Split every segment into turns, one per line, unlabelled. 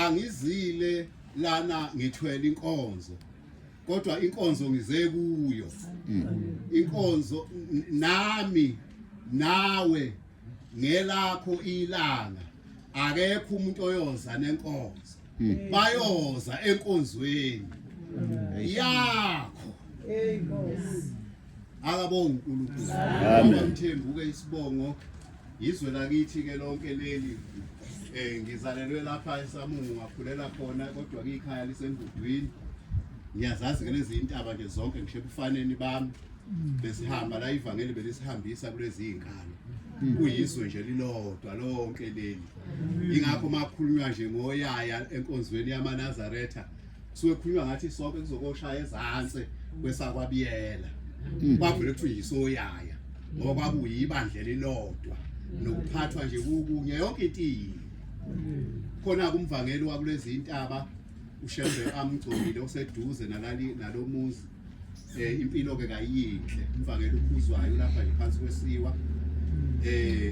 angizile lana ngithwele inkonzo kodwa inkonzo ngize kuyo inkonzo nami nawe ngelakho ilanga akekho umuntu oyoza nenkonzo bayoza enkonzweni yakho akabonga uNkulunkulu abamthembuke isibongo izwe lakithi ke lonke leli ngizalelwe lapha eSamungu ngakhulela khona kodwa ke ikhaya lisendudwini ngiyazazi ke lezi intaba nje zonke ngisho ufaneni bami besihamba la ivangeli belisihambisa kulezi inkalo kuyizwe nje lilodwa lonke leli ingakho makhulunywa nje ngoyaya enkonzweni yamaNazaretha suke khulunywa ngathi sonke kuzokoshaya ezantsi kwesakwabiyela kwavele kuthiwa yisoyaya ngoba kwakuyibandla lelodwa nokuphathwa nje kukunye yonke into khona kumvangeli wakulezi intaba ushembe amgcobile oseduze nalomuzi impilo ke kayinhle umvangeli ukhuzwayo lapha nje phansi kwesiwa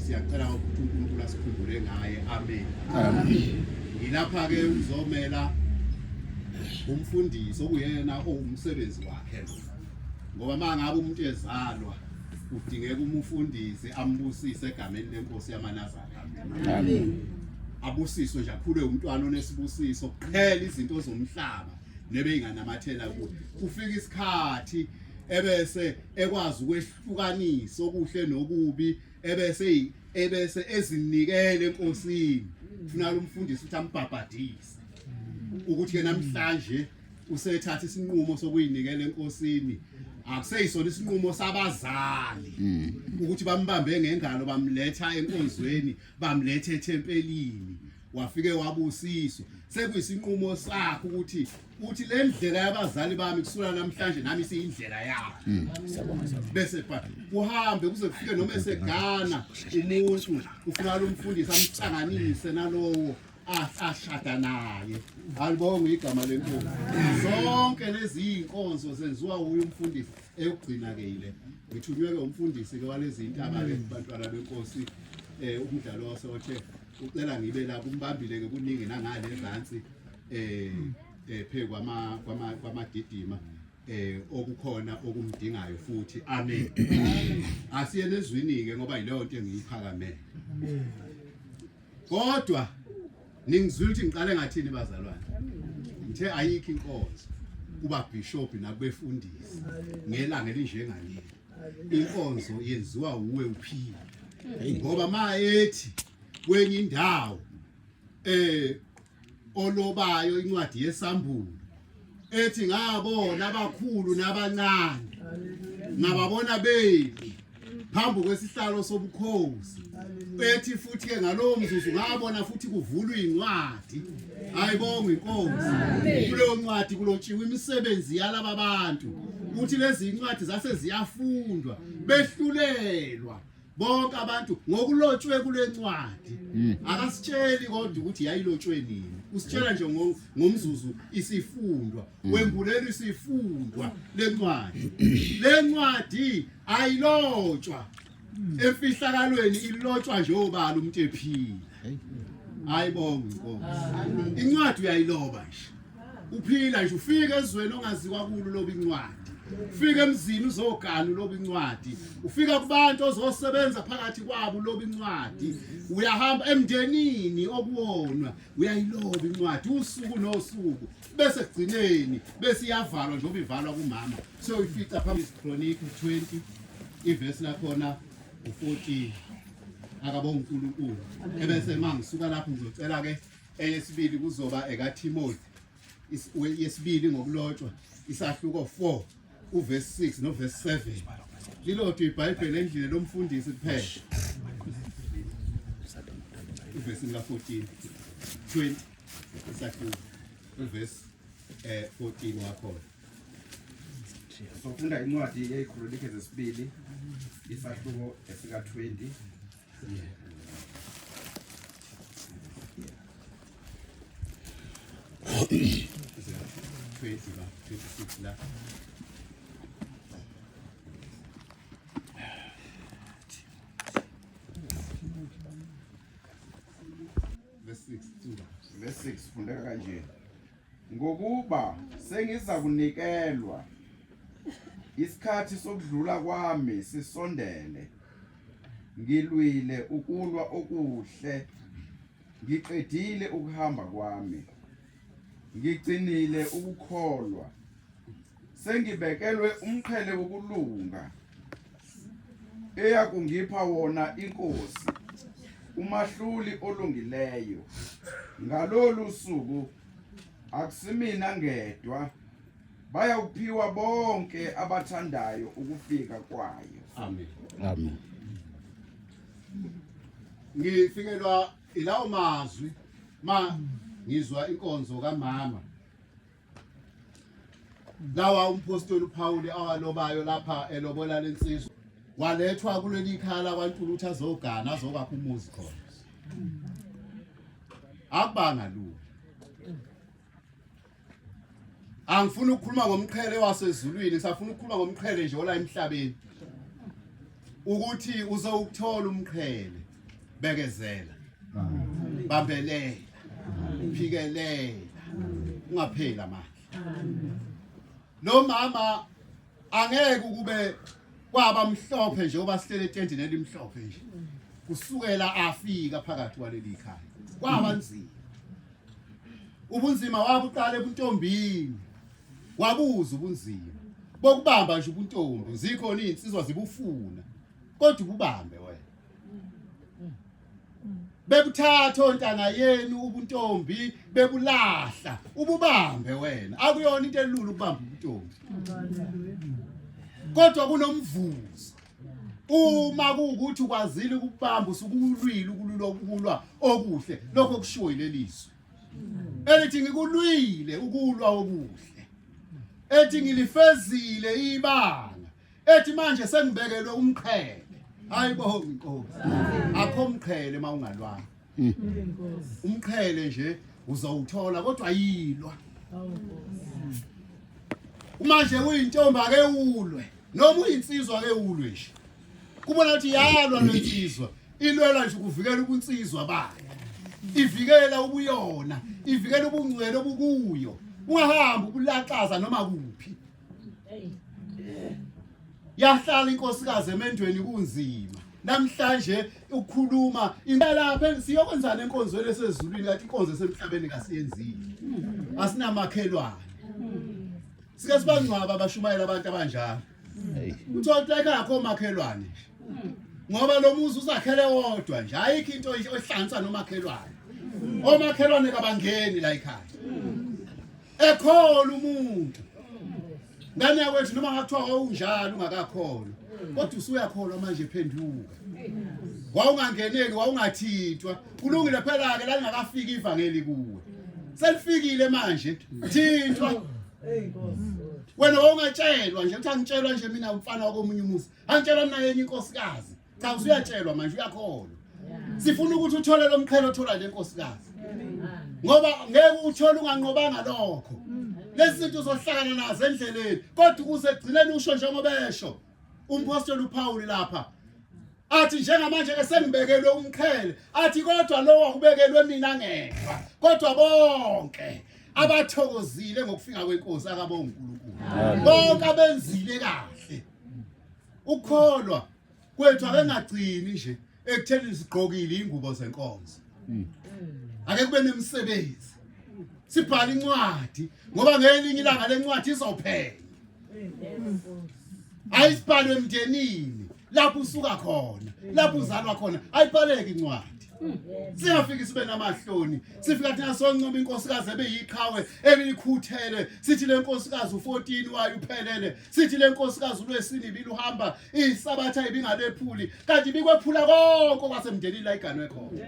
siyacela ukuthi uNkulunkulu asikhumbule ngaye amen ngilapha ke uzomela umfundisi okuyena owumsebenzi wakhe ngoba mangabe umuntu ezalwa udingeka umfundisi ambusise egameni lenkosi yamaNazaretha amen abusiswe nje akhule umntwana onesibusiso kuphela izinto zomhlaba nebe inganamathela kuye kufika isikhathi ebese ekwazi ukwehlukanisa okuhle nokubi ebese ezinikele enkosini ufuna umfundisi ukuthi ambhabhadise ukuthi ke namhlanje usethatha isinqumo sokuyinikela enkosini akuseyisona isinqumo sabazali ukuthi bambambe ngengalo bamletha enkonzweni bamlethe eThempelini wafike wabusiswa sekuyisinqumo sakho ukuthi uthi le ndlela yabazali bami kusula namhlanje nami siyindlela yakho bese uhambe kuze kufike noma esegana umuntu ufuna umfundisi amhlanganise nalowo ashada naye alibonga igama lenkosi zonke lezi inkonzo zenziwa uye umfundisi eyogcina ke ile ngithunywe ke umfundisi ke walezi intaba ke bantwana benkosi umdlalo wasothe ucela ngibe la kumbambile ke kuningi nangale ezantsi phe kwamadidima okukhona okumdingayo futhi amen asiyene ezwini ke ngoba yileyo nto engiyiphakamele kodwa ningizwile ukuthi ngiqale ngathini bazalwane ngithe ayikho inkonzo kuba bishop nakubefundisi ngelanga elinjengaleli inkonzo yenziwa uwe uphila ngoba mayethi kwenye indawo olobayo incwadi yesambulo ethi ngabona abakhulu nabancane ngababona bethi phambi kwesihlalo sobukhosi bethi futhi ke ngalowo mzuzu ngabona futhi kuvulwa incwadi ayibonga inkonzo kuleyo ncwadi kulotshiwe imisebenzi yalaba bantu ukuthi lezi incwadi zase ziyafundwa behlulelwa bonke abantu ngokulotshwe kule ncwadi akasitsheli kodwa ukuthi yayilotshwe nini usitshela nje ngomzuzu isifundwa wembulelo isifundwa le ncwadi ayilotshwa efihlakalweni ilotshwa nje obala umuntu ephila ayibonga inkonzo incwadi uyayiloba nje uphila nje ufike ezweni ongaziwa kulo loba incwadi ufika emzini uzogana loba incwadi ufika kubantu ozosebenza phakathi kwabo loba incwadi uyahamba emndenini okuwona uyayiloba incwadi usuku nosuku bese kugcineni bese iyavalwa njengoba ivalwa kumama so uyifica phambi Chronicle 20 iverse lakhona u14 akabonga uNkulunkulu ebese mangisuka lapho ngizocela ke eyesibili kuzoba ekaTimothy yesibili ngokulotshwa isahluko 4 uverse 6 noverse 7 lilodwa iBhayibheli endlini lomfundisi kuphela uverse la 14 20 isahluko uverse 14 wakhona
sofunda incwadi yeChronicle zesibili isahluko esika 20
26 la verse 6
sifundeka kanje. Ngokuba sengiza kunikelwa isikhathi sokudlula kwami sisondele. Ngilwile ukulwa okuhle. Ngiqedile ukuhamba kwami. Ngigcinile ukukholwa. Sengibekelwe umqhele wokulunga. Eyakungipha wona inkosi. Umahluli olungileyo. Ngalolu suku akusimina ngedwa. Bayawuphiwa bonke abathandayo ukufika kwayo.
Amen.
Amen.
Ngifikelwa ilawo mazwi ngizwa inkonzo kamama. Lawa umpostoli uPaul awalobayo lapha elobola lensizwa. Walethwa kuleli ikhala kwaNtulu ukuthi azogana azokwakha umuzi khona. Akubanga lu. Angifuni ukukhuluma ngomqhele wasezulwini, ngisafuna ukukhuluma ngomqhele nje ola emhlabeni. Ukuthi uzowuthola umqhele, bekezela. Bambelela. Phikelela. Ungaphela manje. Lo mama angeke kube kwaba mhlophe nje oba sihlele etentini elimhlophe nje. Kusukela afika phakathi kwaleli ikhaya. Kwaba nzima. Ubunzima wabuqala ebuntombini. Wabuza ubunzima. Bokubamba nje ubuntombi, zikhona izinsizwa zibufuna. Kodwa ububambe wena. Bekuthatha ontanga yenu ubuntombi, bebulahla, ububambe wena. Akuyona into elula ukubamba ubuntombi. Kodwa kunomvuzo. Uma kuukuthi ukwazile ukubamba usukulwile ukulwa okuhle, lokho kushiwo ilelizwe. Elithi ngikulwile ukulwa okuhle. Ethi ngilifezile ibanga. Ethi manje sengibekelwe umqhele. Hayibo inkosi. Akho umqhele mawungalwanga. Umqhele nje uzowuthola kodwa yilwa. Manje uyintombi ake ulwe. Noma uyinsizwa ake ulwe nje. Kubona ukuthi yalwa nensizwa. Ilwela nje kuvikela ubunsizwa bayo. Ivikela ubuyona, ivikela ubungcwele obukuyo. Ungahamba ukulaxaza noma kuphi. Yahlala inkosikazi emendweni kunzima. Namhlanje ukukhuluma impela siyokwenzana enkonzweni esezulwini kanti inkonzo esemhlabeni kasiyenzile. Asinamakhelwane. Sike sibangcwaba abashumayela abantu abanjalo. Uthola ekhaya akho makhelwane. Ngoba lo muzi uzakhele wodwa nje ayikho into ohlanza nomakhelwane. Omakhelwane kabangeni la ekhaya. Ekhola umuntu. Ngane yakwethu noma ngathiwa wawunjalo ungakakholwa. Kodwa usuyakholwa manje phenduka. Wawungangeneki wawungathintwa. Kulungile phela ke la lingakafika ivangeli kuwe. Selifikile manje thintwa. Wena wawungatshelwa nje uthi angitshelwa nje mina umfana wakomunye umuzi. Angitshelwa mina yenye inkosikazi. Cha usuyatshelwa manje uyakholwa. Sifuna ukuthi uthole lo mqhele othola le nkosikazi. Ngoba ngeke uthole unganqobanga lokho. Lezi zinto uzohlangana nazo endleleni kodwa ukuze gcineni usho njengoba esho umpostoli uPaul lapha athi njengamanje ke sengibekelwe umqhele athi kodwa lo wakubekelwe mina ngedwa kodwa bonke abathokozile ngokufika kwenkosi akabonga uNkulunkulu bonke abenzile kahle ukholwa kwethu akengagcini nje ekutheni sigqokile ingubo zenkonzo ake kube nemsebenzi sibhala incwadi ngoba ngelinye ilanga lencwadi izophela ayisibhalwe emndenini lapho usuka khona lapho uzalwa khona ayibhaleke incwadi singafiki sibe namahloni sifika thina sonqoba inkosikazi ebeyiqhawe elikhuthele sithi le nkosikazi u14 wayo uphelele sithi le nkosikazi ulwesini ibiluhamba isabatha ibingalephuli kanti bikwephula konke kwasemndenini la iganwe khona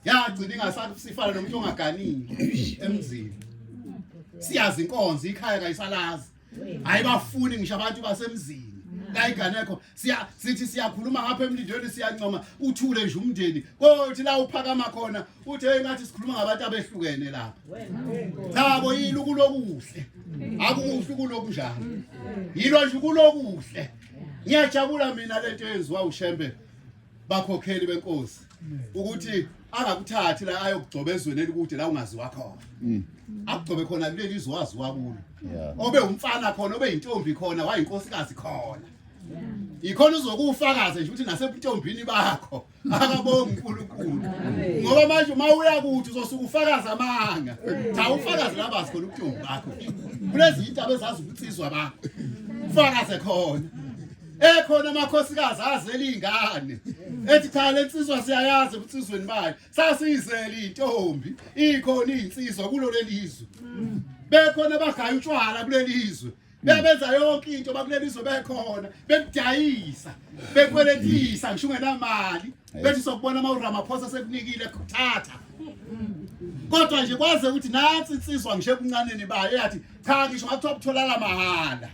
yagcina ingasafana nomuntu ongaganile emzini siyazi inkonzo ikhaya kayisalazi ayibafuni ngisho abantu basemzini la iganekho sithi siyakhuluma ngapha emlindweni siyancoma uthule nje umndeni kothi la uphakama khona uthi engathi sikhuluma ngabantu abehlukene lapha chabo yilo kulokuhle akukuhle kulokunjalo yilo nje kulokuhle ngiyajabula mina lento yenziwa uShembe bakhokheli benkosi ukuthi angakuthathi la ayokugcoba ezweni elikude la ungaziwa khona akugcobe khona kuleli izwe waziwa kulo obe umfana khona obe intombi khona wayinkosikazi khona ikhona uzokufakaza nje ukuthi nasebuntombini bakho akabonga uNkulunkulu ngoba manje uma uya kuthi uzosuka ufakaza amanga cha ufakaze labazi khona ubuntombi bakho kulezi indaba ezazi ukutsizwa bakho ufakaze khona ekhona amakhosikazi azela ingane ethi cha lensizwa siyayazi ubutsizweni bayo sasizela intombi ikhona insizwa kulo lelizwe bekhona bagaya utshwala kulelizwe bebenza yonke into bakulelizwe bekhona bekudayisa bekweletisa ngisho ungenamali bethi sokubona amaRamaphosa sekunikile kuthatha kodwa nje kwaze ukuthi nathi insizwa ngisho kuncaneni bayo yathi cha ngisho ngathiwa kutholakala mahala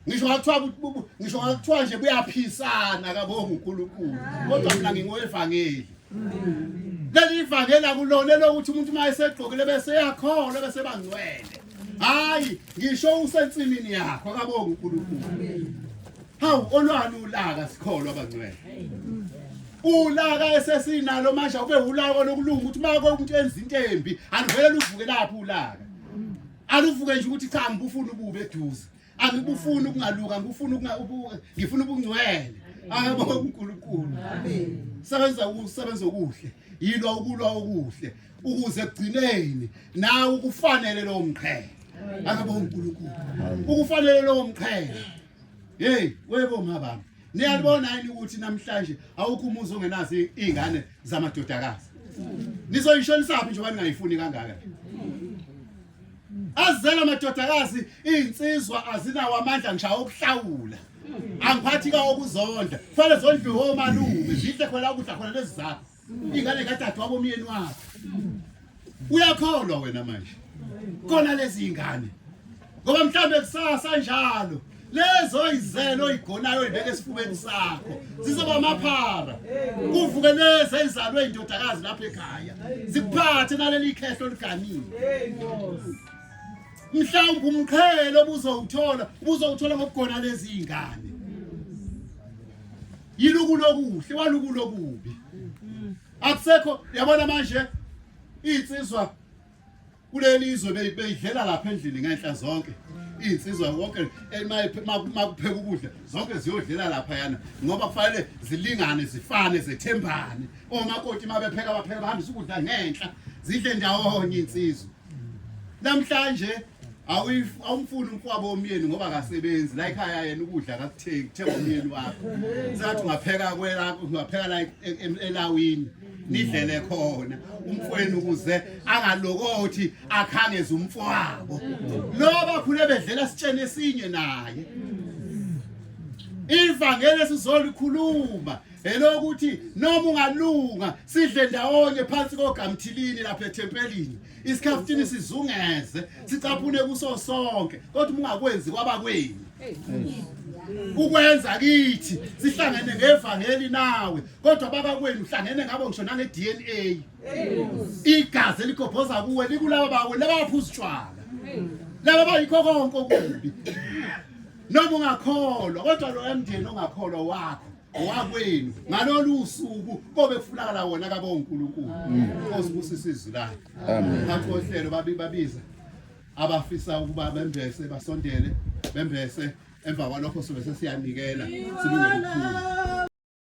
ngisho ngathiwa nje buyaphisana kabonga uNkulunkulu kodwa mina ngingoevangeli leli ivangeli akulona lokuthi umuntu mayesegqokile bese yakholwa bese bangcwele hayi ngisho usensimini yakho akabonga uNkulunkulu hawu olwani ulaka sikholwa abangcwele ulaka esesinalo manje ube ulaka lokulunga ukuthi mako umuntu enza into embi alivele luvuke lapho ulaka aluvuke nje ukuthi cha ngibufuna ubube eduze angibufuni ukungaluka ngifuna ubungcwele akabonga uNkulunkulu amen sebenza okuhle yilwa ukulwa okuhle ukuze kugcineni nawe ukufanele lo mqhele akabonga uNkulunkulu ukufanele lo mqhele hey webo mabami niyalibona yini ukuthi namhlanje awukho umuzi ongenazo izingane zamadodakazi nizoyishonisa phi nje ningayifuni kangaka azela amadodakazi insizwa azinawo amandla ngishaye okuhlawula angiphathi ka okuzonda kufanele zondliwe omalume zihle khona ukudla khona lezi zakho ingane kadade wabo umyeni wakho uyakholwa wena manje khona lezi ingane ngoba mhlambe kusasa njalo lezo izelo igonayo ibeke esifubeni sakho zizoba amaphara kuvuke lezi ezalwe indodakazi lapha ekhaya zikuphathe naleli ikhehlo liganile mhlawumbe umqhele ubuzowuthola ngokugona lezi ingane yilukulokuhle walukulokubi akusekho yabona manje insizwa kulelizwe beyidlela lapha endlini ngenhla zonke insizwa wonke makupheka ukudla zonke ziyodlela lapha yana ngoba kufanele zilingane zifane zethembane omakoti mabepheka bapheka bahambisa ukudla ngenhla zidle ndawonye insizwa namhlanje awumfuni umfowabo omyeni ngoba akasebenzi la ekhaya yena ukudla akakuthengi kuthenga umyeni wakho sathi ungapheka kwelakho ungapheka la elawini nidlele khona umfweni ukuze angalokothi akhangeze umfowabo loba khule bedlela sitshene esinye naye ivangeli sizolikhuluma elokuthi noma ungalunga sidle ndawonye phansi kogamthilini lapha eThempelini isikhaftini sizungeze sicaphune kuso sonke kodwa ungakwenzi kwabakwenu ukwenza kithi sihlangene ngevangeli nawe kodwa babakwenu uhlangene ngabo ngisho nange DNA igazi elikophoza kuwe likulaba bakwenu labaphuza utshwala laba bayikho konke okubi noma ungakholwa kodwa lo emndeni ongakholwa wakho owakwenu ngalolu usuku kobe kufunakala wona kabonga uNkulunkulu Nkosi busisa izwi lakhe amen ngathi ohlelo babiza abafisa ukuba bembese basondele bembese emva kwalokho sobe sesiyanikela silungele ukukhulu